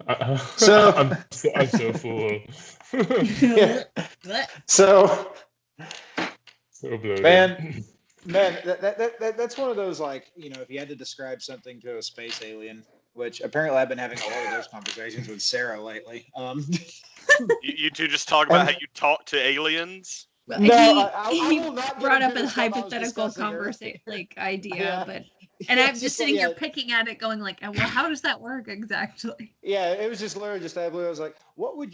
I'm so full. Yeah. So bloated. Man, that's one of those, like, if you had to describe something to a space alien, which apparently I've been having a lot of those conversations with Sarah lately. You two just talk about how you talk to aliens? Well, No, I will not brought get up into a the stuff I was hypothetical discussing earlier. conversation, idea, Yeah. but Yeah, I'm it's just like, sitting here picking at it, going like, well, how does that work exactly? Yeah, it was just literally just I was like, what would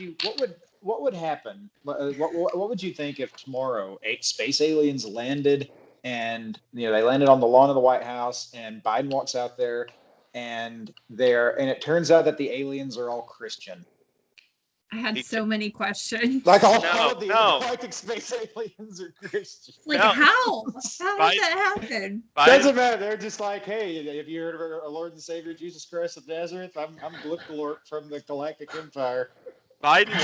happen? What would you think if tomorrow 8 space aliens landed, and they landed on the lawn of the White House, and Biden walks out there, and it turns out that the aliens are all Christian. I had so many questions. Like all of the intergalactic space aliens are Christian. Like how? How did that happen? Doesn't matter. They're just like, hey, have you heard of our Lord and Savior Jesus Christ of Nazareth? I'm Glorp from the Galactic Empire. Biden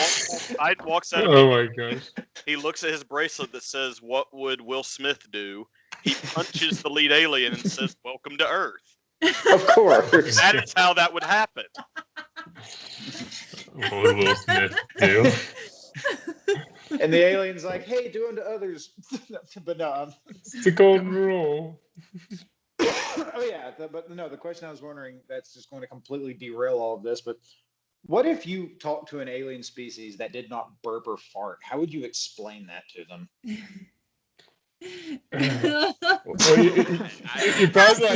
walks out. Oh my gosh! He looks at his bracelet that says, "What would Will Smith do?" He punches the lead alien and says, "Welcome to Earth." Of course. That is how that would happen. What would Will Smith do? And the alien's like, hey, do unto others. But no. It's a golden rule. Oh, yeah. The question I was wondering, that's just going to completely derail all of this, but what if you talked to an alien species that did not burp or fart? How would you explain that to them? You probably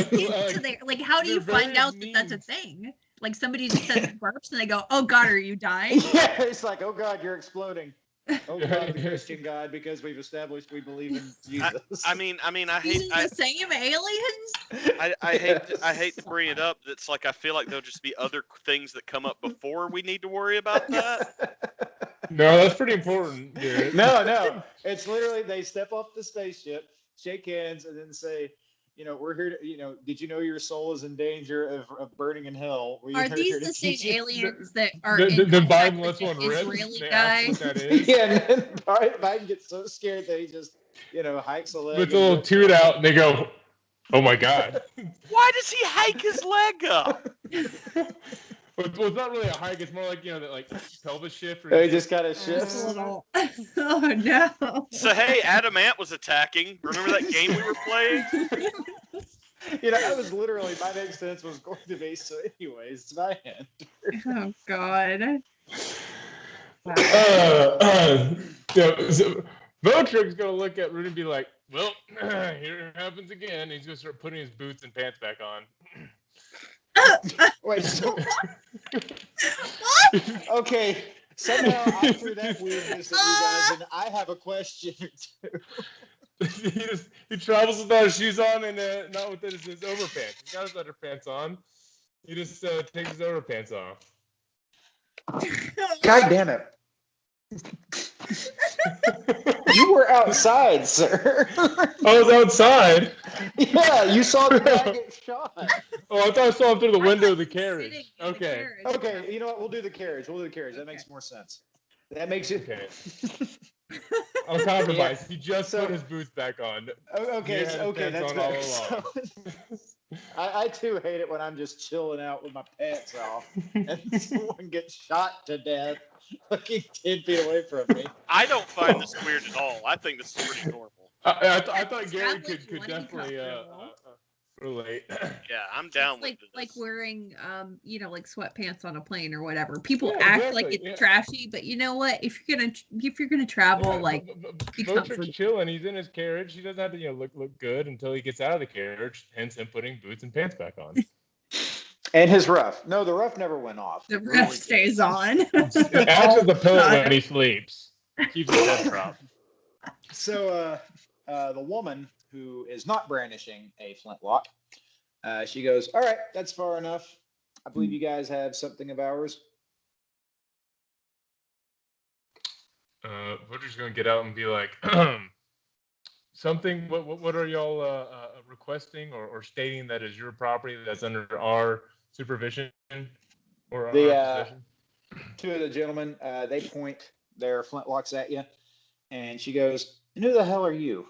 like, how do you find out that that's a thing? Like, somebody just says burps and they go, "Oh God, are you dying?" Yeah, it's like, "Oh God, you're exploding." Oh God, the Christian God, because we've established we believe in Jesus. I hate the same aliens. I hate to bring it up. It's like I feel like there'll just be other things that come up before we need to worry about that. No, that's pretty important, dude. No. It's literally they step off the spaceship, shake hands, and then say, we're here to, did you know your soul is in danger of burning in hell? Are these the same aliens that are the Biden with the Israeli guy? Yeah, and then Biden gets so scared that he just, hikes a leg. With a little toot out, and they go, "Oh my God." Why does he hike his leg up? Well, it's not really a hike. It's more like, that like pelvis shift. Or he just kind of shifts. Oh no. So hey, Adam Ant was attacking. Remember that game we were playing? That was literally my next sentence was going to be, so anyways, Zweihander. Oh God. So Votrik's gonna look at Rudy and be like, "Well, here it happens again." He's gonna start putting his boots and pants back on. Wait, so okay. Somehow I threw that weirdness at you guys, and I have a question or two. he travels without his shoes on and not with his overpants. He's got his underpants on. He just takes his overpants off. God damn it! You were outside, sir. I was outside. Yeah, you saw the guy get shot. Oh, I thought I saw him through the window of the carriage. Okay. Okay, you know what? We'll do the carriage. That makes more sense. That makes it. Okay. I'll compromise. Yeah. He just put his boots back on. Okay, that's better. So, I too hate it when I'm just chilling out with my pants off and someone gets shot to death fucking 10 feet away from me. I don't find this weird at all. I think this is pretty normal. I thought Gary could definitely relate. Yeah, I'm down with this. Like wearing like sweatpants on a plane or whatever. People act like it's trashy, but you know what? If you're gonna travel, Votrik's chilling. He's in his carriage. He doesn't have to look good until he gets out of the carriage. Hence him putting boots and pants back on. And his ruff. No, the ruff never went off. The ruff stays on. It acts as a pillow when he sleeps. Keeps his head dropped. So the woman who is not brandishing a flintlock, she goes, "All right, that's far enough. I believe you guys have something of ours." Votrik's gonna get out and be like, something. What are y'all requesting or stating that is your property that's under our supervision or our possession? Two of the gentlemen, they point their flintlocks at you, and she goes, "And who the hell are you?"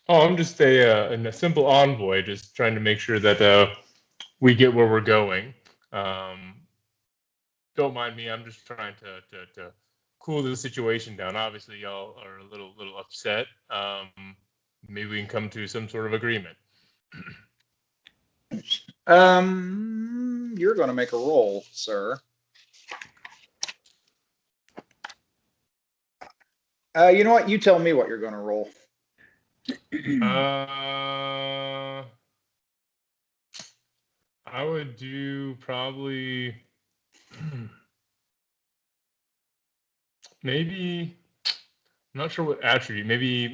Oh, I'm just a simple envoy, just trying to make sure that we get where we're going. Don't mind me. I'm just trying to cool the situation down. Obviously, y'all are a little upset. Maybe we can come to some sort of agreement. You're going to make a roll, sir. You know what? You tell me what you're going to roll. I would do probably maybe. I'm not sure what attribute. Maybe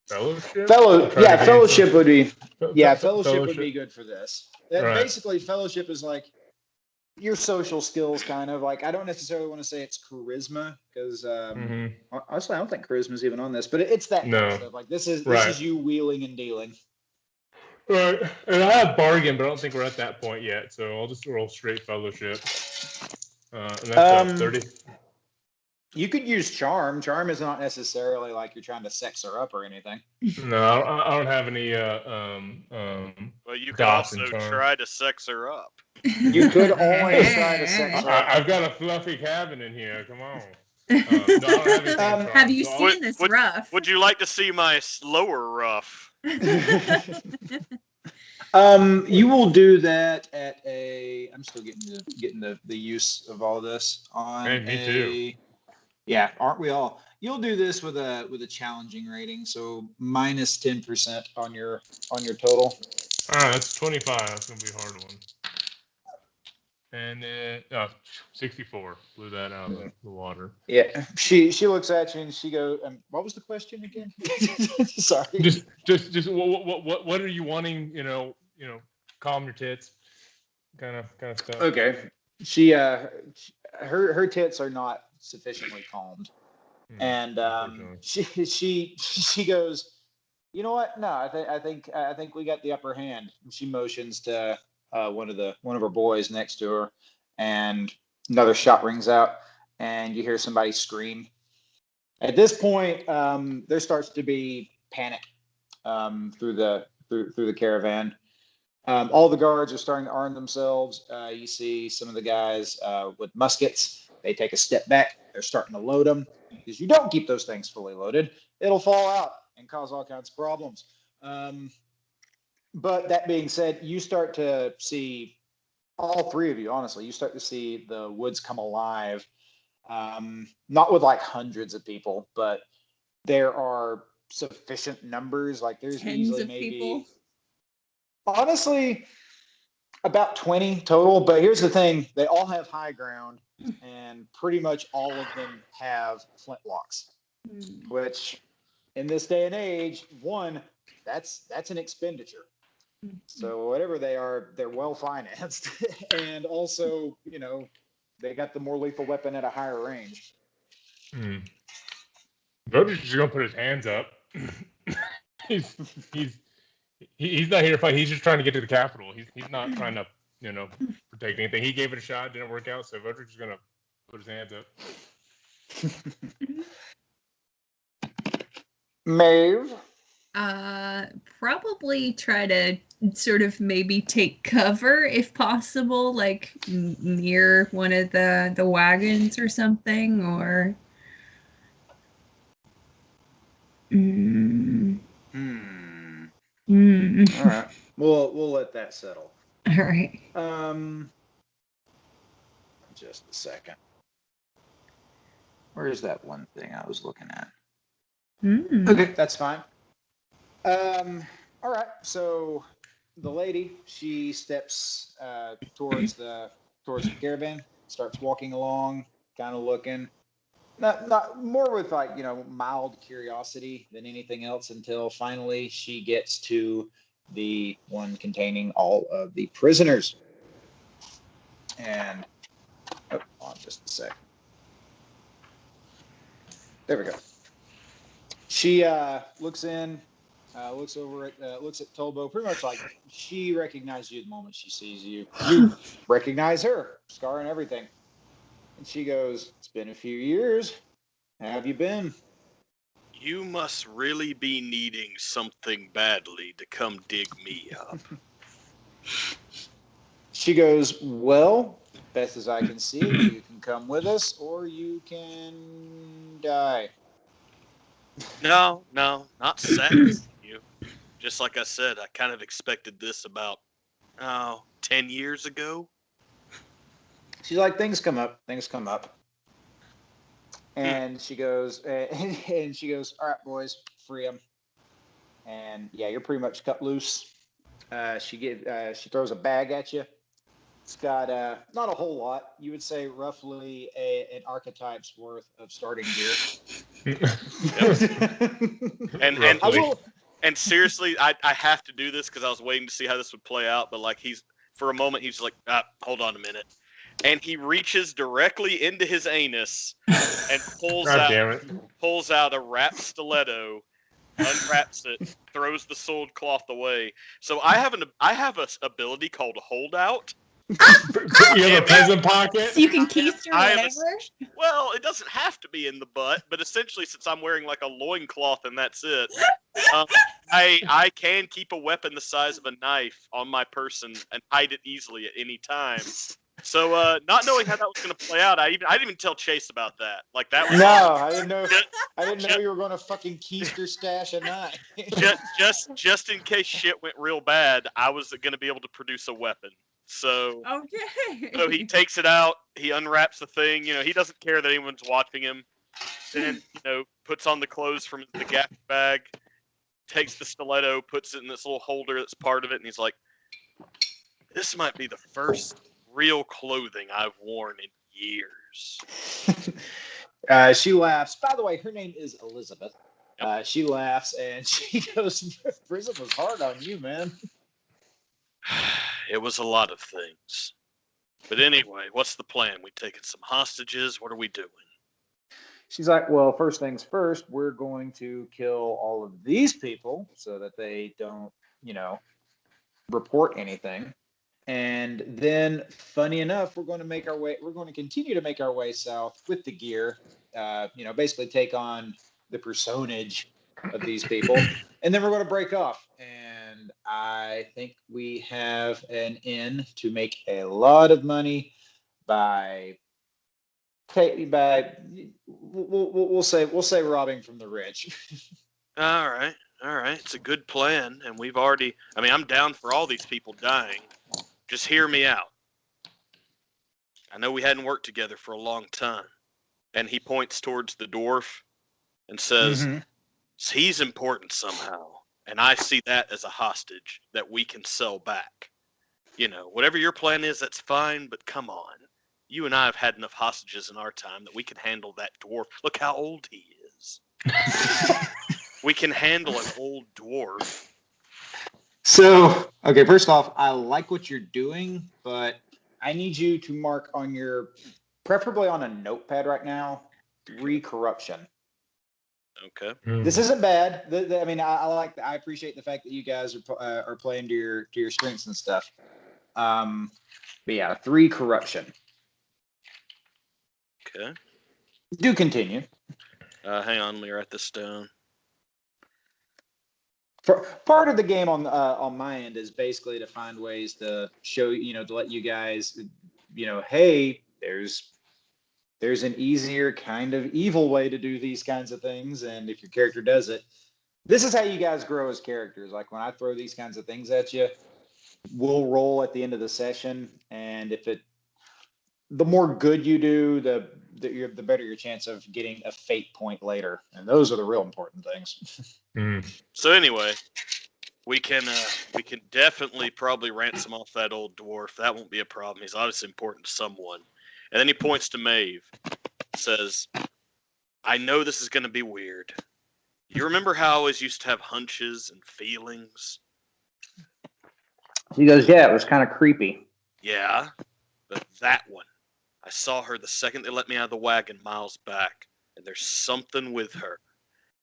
fellowship. Fellowship would be. Fellowship would be good for this. Right. Basically, fellowship is like your social skills, kind of like. I don't necessarily want to say it's charisma because honestly, I don't think charisma is even on this, but it's that kind of stuff. Like this is you wheeling and dealing. Right, and I have bargain, but I don't think we're at that point yet. So I'll just roll straight fellowship. And that's 30. You could use charm. Charm is not necessarily like you're trying to sex her up or anything. No, I don't have any. Well, you could also try to sex her up. You could always try to sex her up. I've got a fluffy cabin in here. Come on. No, I don't have have you seen this rough? Would you like to see my lower rough? You will do that at a. I'm still getting the use of all this on. Hey, me too. Yeah, aren't we all? You'll do this with a challenging rating, so minus 10% on your total. All right, that's 25. That's gonna be a hard one. And then 64. Blew that out of the water. Yeah, she looks at you and she goes, "What was the question again?" Sorry. Just what are you wanting? Calm your tits, kind of stuff. Okay. She her tits are not sufficiently calmed, and she goes, "You know what? No, I think we got the upper hand." And she motions to one of her boys next to her, and another shot rings out, and you hear somebody scream. At this point, there starts to be panic through the caravan. All the guards are starting to arm themselves. You see some of the guys with muskets. They take a step back. They're starting to load them because you don't keep those things fully loaded. It'll fall out and cause all kinds of problems. But that being said, you start to see, all three of you, honestly, you start to see the woods come alive. Not with like hundreds of people, but there are sufficient numbers. Like there's easily maybe people. Honestly, about 20 total. But here's the thing: they all have high ground, and pretty much all of them have flintlocks. Which, in this day and age, that's an expenditure. So whatever they are, they're well financed, and also, they got the more lethal weapon at a higher range. Votrik's just gonna put his hands up. He's not here to fight. He's just trying to get to the capital. He's not trying to protect anything. He gave it a shot, didn't work out. So Votrik's just gonna put his hands up. Maeve. Probably try to sort of maybe take cover if possible, like near one of the wagons or something, or. All right, we'll let that settle. All right. Just a second. Where is that one thing I was looking at? Okay, that's fine. All right, so the lady, she steps towards the caravan, starts walking along, kind of looking, not more with like mild curiosity than anything else, until finally she gets to the one containing all of the prisoners. And hold on just a sec. There we go. She looks in. Looks over at looks at Tolbo, pretty much like she recognizes you the moment she sees you. You recognize her, scar and everything. And she goes, "It's been a few years. How have you been?" You must really be needing something badly to come dig me up. She goes, well, best as I can see, you can come with us or you can die. No, not sad. You. Just like I said, I kind of expected this about 10 years ago. She's like, things come up. And she goes, and she goes, all right, boys, free them. And yeah, you're pretty much cut loose. She throws a bag at you. It's got not a whole lot. You would say roughly an archetype's worth of starting gear. And seriously, I have to do this because I was waiting to see how this would play out. But like for a moment, he's like, hold on a minute. And he reaches directly into his anus and pulls out a wrapped stiletto, unwraps it, throws the soiled cloth away. So I have an ability called holdout. You have a peasant pocket? So you can keister whatever? Well, it doesn't have to be in the butt, but essentially, since I'm wearing like a loincloth and that's it, I can keep a weapon the size of a knife on my person and hide it easily at any time. So, not knowing how that was going to play out, I didn't even tell Chase about that. Like that was I didn't know you were going to fucking keister stash a knife. just in case shit went real bad, I was going to be able to produce a weapon. So, okay. So he takes it out. He unwraps the thing. He doesn't care that anyone's watching him. Then, puts on the clothes from the gaff bag, takes the stiletto, puts it in this little holder that's part of it, and he's like, "This might be the first real clothing I've worn in years." She laughs. By the way, her name is Elizabeth. Yep. She laughs and she goes, "Prison was hard on you, man." It was a lot of things. But anyway, what's the plan? We taking some hostages? What are we doing? She's like, well, first things first, we're going to kill all of these people so that they don't, report anything. And then, funny enough, we're going to continue to make our way south with the gear, basically take on the personage of these people. And then we're going to break off. And I think we have an in to make a lot of money we'll say robbing from the rich. All right. It's a good plan. And I'm down for all these people dying. Just hear me out. I know we hadn't worked together for a long time. And he points towards the dwarf and says, he's important somehow. And I see that as a hostage that we can sell back. Whatever your plan is, that's fine, but come on. You and I have had enough hostages in our time that we can handle that dwarf. Look how old he is. We can handle an old dwarf. So, okay, first off, I like what you're doing, but I need you to mark on preferably on a notepad right now, 3 corruption. Okay. This isn't bad. I appreciate the fact that you guys are playing to your strengths and stuff. But yeah, 3 corruption. Okay. Do continue. Hang on, let me write this down. Part of the game on my end is basically to find ways to show, to let you guys, hey, there's an easier kind of evil way to do these kinds of things. And if your character does it, this is how you guys grow as characters. Like when I throw these kinds of things at you, we'll roll at the end of the session. And the more good you do, the better your chance of getting a fate point later. And those are the real important things. So anyway, we can definitely probably ransom off that old dwarf. That won't be a problem. He's obviously important to someone. And then he points to Maeve, says, I know this is going to be weird. You remember how I always used to have hunches and feelings? He goes, yeah, it was kind of creepy. Yeah, but that one. I saw her the second they let me out of the wagon miles back, and there's something with her.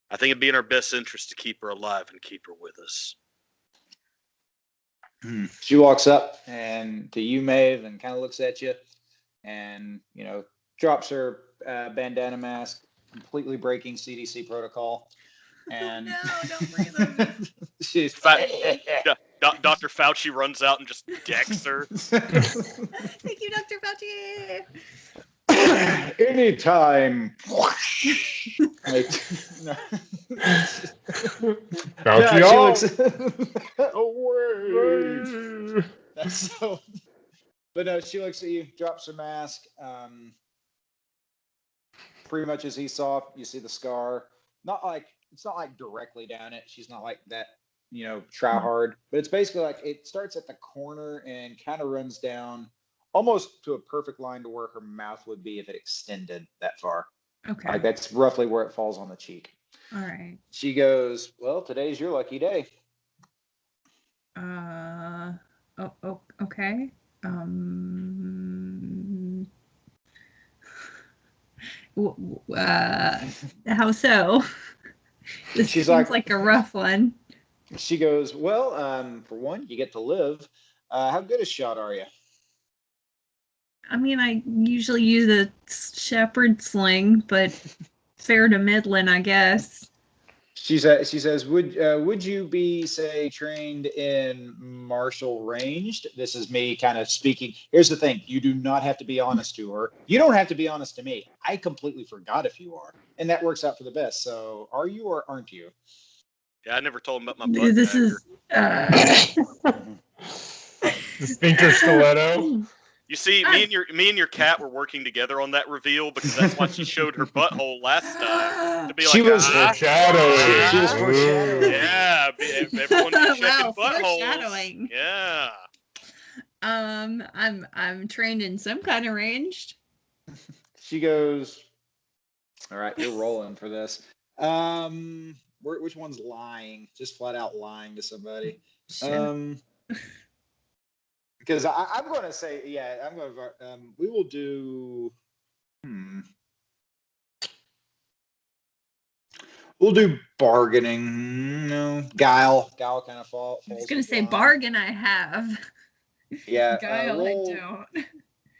I think it'd be in our best interest to keep her alive and keep her with us. She walks up and to you, Maeve, and kind of looks at you. And, drops her bandana mask, completely breaking CDC protocol. And Oh, no, don't bring it up. she's Dr. Fauci runs out and just decks her. Thank you, Dr. Fauci. Anytime. Like, no. Fauci No, she off. looks away. That's so. But no, she looks at you, drops her mask. Pretty much as he saw, you see the scar. It's not like directly down it. She's not like that, try hard. But it's basically like it starts at the corner and kind of runs down almost to a perfect line to where her mouth would be if it extended that far. Okay. Like that's roughly where it falls on the cheek. All right. She goes, "Well, today's your lucky day." Oh, okay. How so? This She's seems like a rough one. She goes, "Well, for one, you get to live. How good a shot are you?" I mean, I usually use a shepherd sling, but fair to middling, I guess. She says, would you be, say, trained in martial ranged? This is me kind of speaking. Here's the thing. You do not have to be honest to her. You don't have to be honest to me. I completely forgot if you are. And that works out for the best. So are you or aren't you? Yeah, I never told him about my butt This dagger. The sphincter stiletto. You see, me and your cat were working together on that reveal because that's why she showed her butthole last time. To be She like, was foreshadowing. She was foreshadowing. Yeah, everyone be checking Wow, buttholes. foreshadowing. Yeah. I'm trained in some kind of ranged. She goes, "All right, you're rolling for this. Which one's lying? Just flat out lying to somebody." Shit. Because I'm going to say, we will do, we'll do bargaining. No, guile kind of falls. I was gonna say bargain. I have. Yeah, Guile. roll. I don't.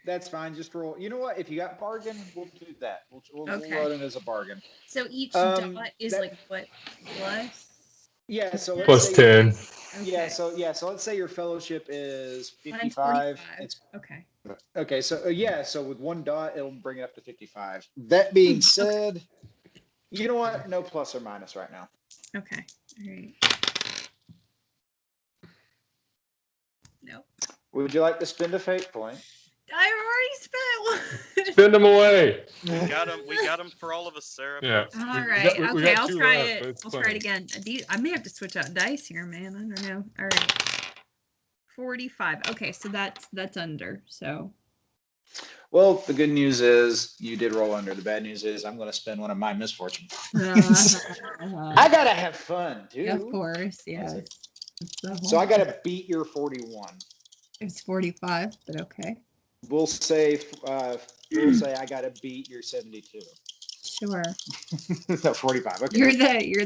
That's fine. Just roll. You know what? If you got bargain, we'll do that. We'll Okay. run it as a bargain. So each dot is like what plus? Yeah. So let's Plus say 10. Yeah. So let's say your fellowship is Mine's 55. 45. It's Okay. okay. So with one dot, it'll bring it up to 55. That being said, you know what? No plus or minus right now. Okay. All right. Nope. Would you like to spend a fate point? I already spent one. Spend them away. We got him for all of us, Sarah. Yeah. All right. We Okay. got I'll two try left, it. but it's I'll try fine. it again. I may have to switch out dice here, man. I don't know. All right. 45. Okay, so that's under. So. Well, the good news is you did roll under. The bad news is I'm going to spend one of my misfortunes. I gotta have fun, dude. Of course, yeah. So I gotta beat your 41. It's 45, but okay. We'll say I gotta beat your 72. Sure. No, 45. Okay. You're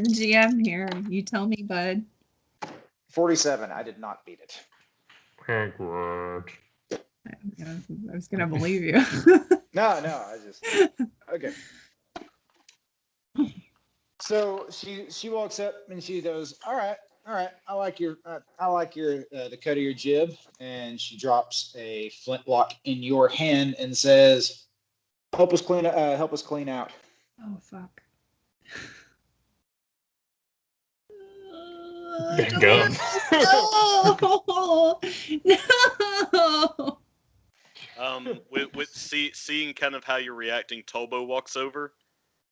the GM here. You tell me, bud. 47. I did not beat it. Congrats. I was gonna believe you. No, I just okay. So she walks up and she goes, all right. I like your the cut of your jib, and she drops a flintlock in your hand and says, help us clean out. Oh fuck. Go. No. With seeing kind of how you're reacting, Tolbo walks over,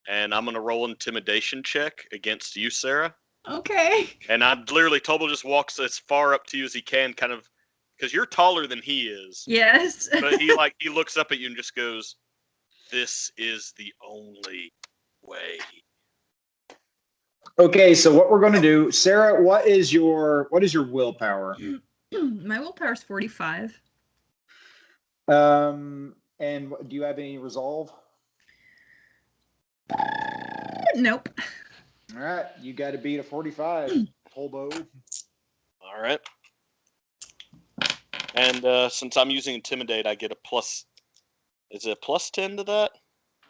and I'm gonna roll intimidation check against you, Sarah. Okay. And Tolbo just walks as far up to you as he can, kind of, because you're taller than he is. Yes. But he looks up at you and just goes, "This is the only way." Okay, so what we're going to do, Sarah, what is your willpower? My willpower is 45. And do you have any resolve? Nope. All right, you got to beat a 45, Tolbo. All right. And since I'm using intimidate, I get a plus. Is it a plus 10 to that?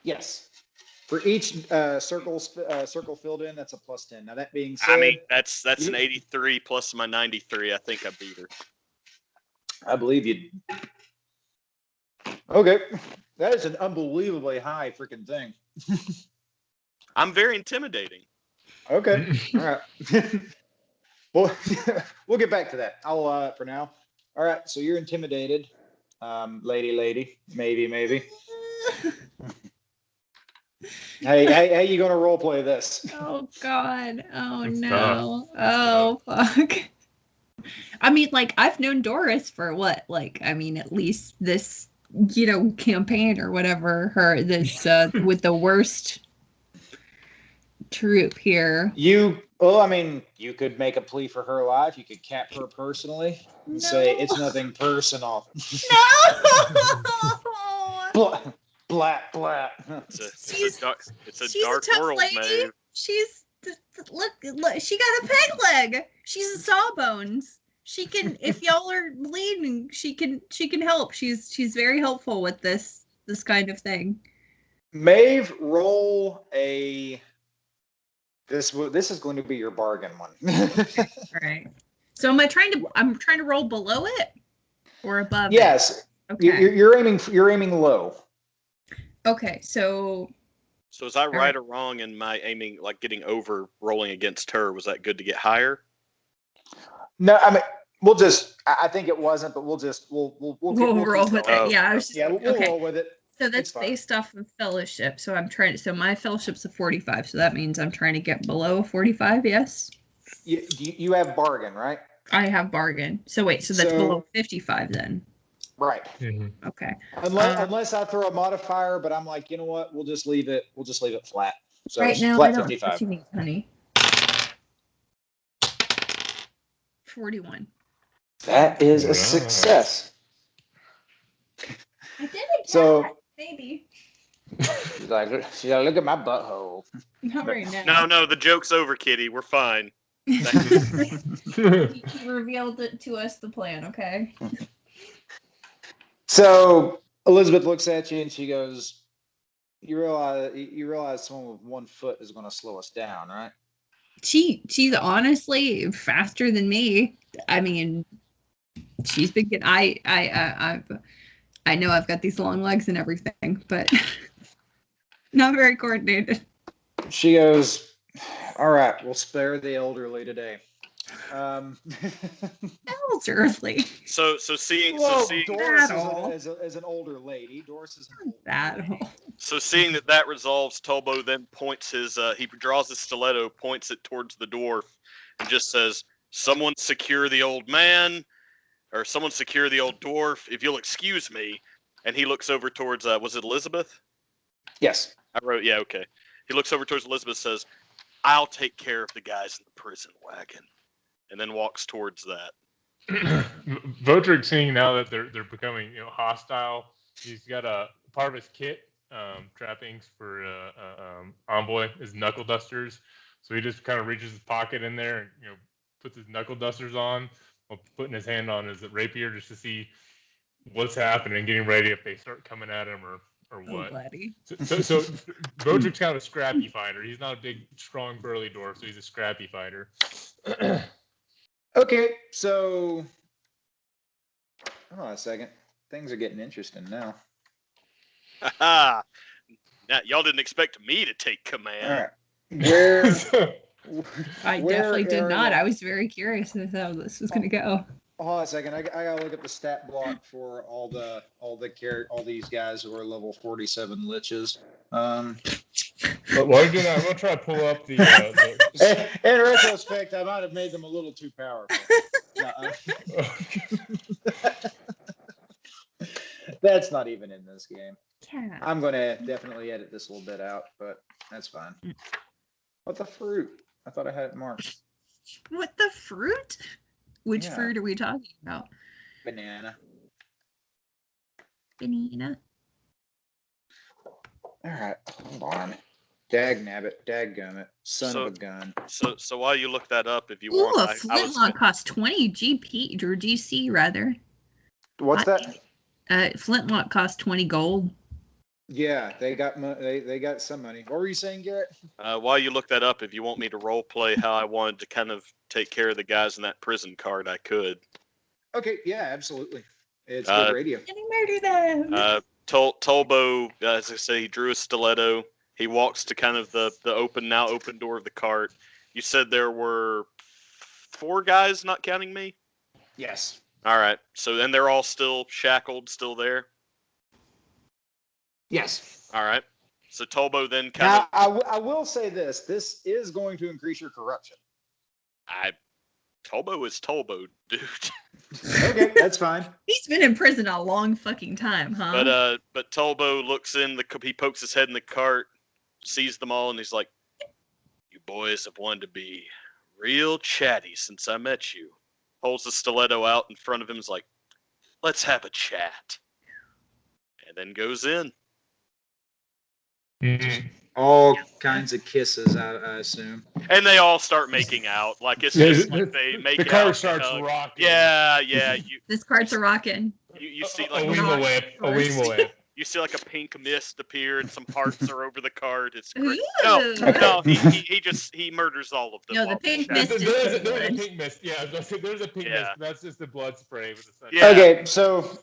Yes. For each circle filled in, that's a +10. Now that being said, I mean, that's an 83 plus my 93. I think I beat her. I believe you. Okay, that is an unbelievably high freaking thing. I'm very intimidating. Okay, all right. Well, we'll get back to that. I'll for now. All right, so you're intimidated, lady, maybe. Hey, how you gonna role play this? Oh God. Oh It's no. tough. Oh fuck. I mean, like, I've known Doris for what? Like, I mean, at least this, campaign or whatever, this with the worst troop here. You could make a plea for her life. You could cap her personally and say it's nothing personal. No. Blat. It's a dark tough world, lady. Maeve. She's look, she got a peg leg. She's a sawbones. She can, if y'all are bleeding, she can help. She's very helpful with this kind of thing. Maeve, roll a. This is going to be your bargain one. Right. So I'm trying to roll below it or above? Yes. It? Okay. You're aiming low. Okay. So is I right or wrong in my aiming, like getting over rolling against her? Was that good to get higher? No, I mean we'll just. I think it wasn't, but we'll roll with it. Yeah. We'll roll with it. So that's based off of fellowship. So so my fellowship's a 45. So that means I'm trying to get below a 45. Yes. You have bargain, right? I have bargain. So wait. So that's below 55 then. Right. Mm-hmm. Okay. Unless I throw a modifier, but I'm like, you know what? We'll just leave it flat. So right now, flat I don't 55. what you need, honey. 41. That is a success. I did it. So maybe. She's like, look at my butthole. Not right now. No, the joke's over, Kitty. We're fine. You revealed it to us the plan, okay? So Elizabeth looks at you and she goes, "You realize someone with 1 foot is going to slow us down, right?" She's honestly faster than me. I mean, she's thinking I know I've got these long legs and everything, but not very coordinated. She goes, "All right, we'll spare the elderly today." Elderly. So seeing Doris Battle. is an older lady. Doris is an older Battle. lady. So seeing that resolves, Tolbo then points he draws his stiletto, points it towards the dwarf, and just says, "Someone secure the old man, or someone secure the old dwarf, if you'll excuse me." And he looks over towards, was it Elizabeth? Yes. I wrote, yeah, okay. He looks over towards Elizabeth, says, "I'll take care of the guys in the prison wagon," and then walks towards that. Votrik, seeing now that they're becoming hostile, he's got a part of his kit, trappings for Envoy is knuckledusters. So he just kind of reaches his pocket in there and puts his knuckledusters on, while putting his hand on his rapier just to see what's happening, getting ready if they start coming at him or what. So Votrik's kind of a scrappy fighter. He's not a big, strong, burly dwarf, so he's a scrappy fighter. Okay, so hold on a second. Things are getting interesting now. Now, y'all didn't expect me to take command. All right. Where I definitely did not. I was very curious as to how this was going to go. Hold on a second. I gotta look up the stat block for all these guys who are level 47 liches. But while you're doing that, I'm gonna try to pull up the. In retrospect, I might have made them a little too powerful. That's not even in this game. Yeah. I'm gonna definitely edit this a little bit out, but that's fine. What the fruit? I thought I had it marked. What the fruit? Which Yeah. fruit are we talking about? Banana. Banana. All right, hold on. Dag-nabbit, dadgummit, son So- of a gun. So while you look that up, if you Ooh, want, a flintlock costs 20 GP or GC rather. What's that? Flintlock costs 20 gold. Yeah, they got they got some money. What were you saying, Garrett? While you look that up, if you want me to role play how I wanted to kind of take care of the guys in that prison card, I could. Okay, yeah, absolutely. It's Uh, good radio. Can he murder them? Tolbo, as I say, he drew a stiletto. He walks to kind of the open door of the cart. You said there were 4 guys, not counting me? Yes. All right. So then they're all still shackled, still there? Yes. All right. So Tolbo then kind Now, I will say this. This is going to increase your corruption. Tolbo is Tolbo, dude. Okay, that's fine. He's been in prison a long fucking time, huh? But Tolbo looks in he pokes his head in the cart, sees them all, and he's like, "You boys have wanted to be real chatty since I met you." Holds the stiletto out in front of him, is like, "Let's have a chat," and then goes in. All kinds of kisses, I assume. And they all start making out. Like it's just like they make the out. car starts rocking. Yeah. This cart's a rockin'. You see like a wing whip. You see like a pink mist appear and some hearts are over the card. It's great. Ooh. No, he murders all of them. No, the while pink they're mist chatting. is There's a good. pink mist. Yeah, there's a pink mist. That's just the blood spray with the sun. Yeah. Okay, so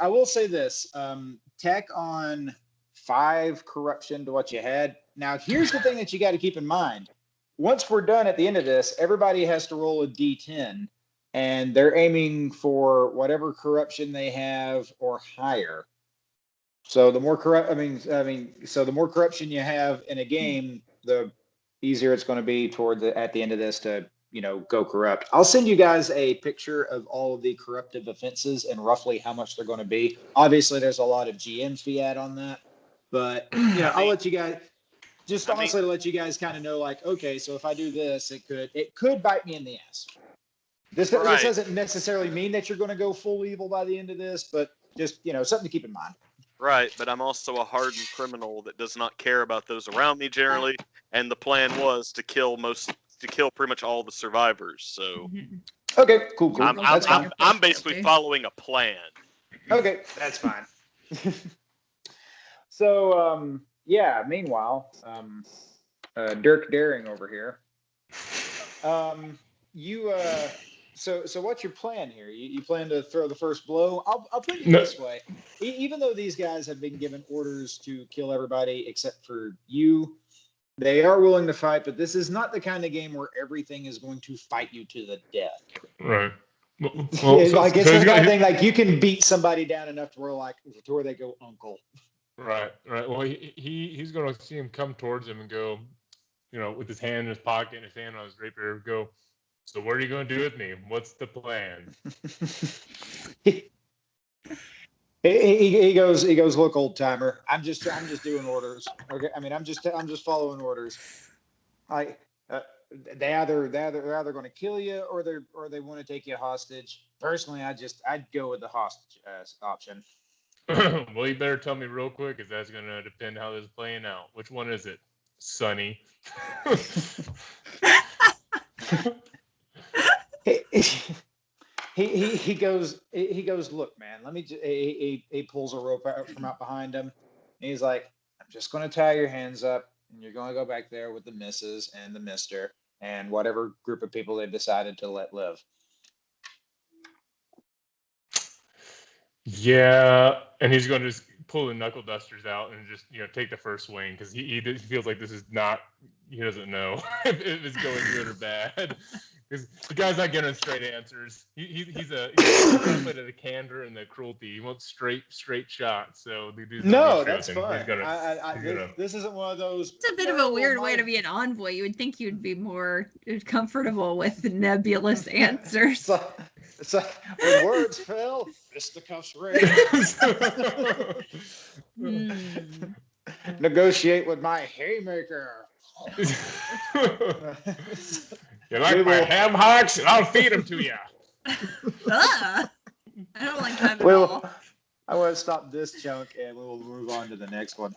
I will say this. Tack on 5 corruption to what you had. Now, here's the thing that you got to keep in mind. Once we're done at the end of this, everybody has to roll a D10, and they're aiming for whatever corruption they have or higher. So the more so the more corruption you have in a game, the easier it's going to be at the end of this to go corrupt. I'll send you guys a picture of all of the corruptive offenses and roughly how much they're going to be. Obviously, there's a lot of GM fee add on that. But I'll let you guys honestly let you guys kind of know, like, okay, so if I do this, it could bite me in the ass. This doesn't necessarily mean that you're going to go full evil by the end of this, but just something to keep in mind. Right, but I'm also a hardened criminal that does not care about those around me generally, and the plan was to kill pretty much all the survivors. So okay, cool. I'm basically following a plan. Okay, that's fine. So, meanwhile, Dirk Daring over here. So what's your plan here? You plan to throw the first blow? I'll put it this way. Even though these guys have been given orders to kill everybody except for you, they are willing to fight, but this is not the kind of game where everything is going to fight you to the death. Right. It's the kind of thing, like, you can beat somebody down enough to where they go uncle. Right. Well, he's going to see him come towards him and go, with his hand in his pocket and his hand on his rapier, go, "So what are you going to do with me? What's the plan?" He goes, "Look, old timer, I'm just doing orders. Okay, I'm just following orders. They're either going to kill you or they want to take you hostage. Personally, I'd go with the hostage option." Well, you better tell me real quick, because that's going to depend how this is playing out. Which one is it, Sonny? He goes, "Look, man, let me he pulls a rope out from out behind him, and he's like, "I'm just going to tie your hands up, and you're going to go back there with the missus and the mister and whatever group of people they've decided to let live." Yeah, and he's going to just pull the knuckledusters out and just take the first swing, because he feels like this is not. He doesn't know if it's going good or bad. Because the guy's not getting straight answers. He's a bit of the candor and the cruelty. He wants straight shots. So no, that's fine. This isn't one of those. It's a bit of a weird way to be an envoy. You would think you'd be more comfortable with nebulous answers. It's like, when words fail, fisticuffs ring. Negotiate with my haymaker. You like my ham hocks? I'll feed them to you. I don't like that at all. I want to stop this chunk and we will move on to the next one.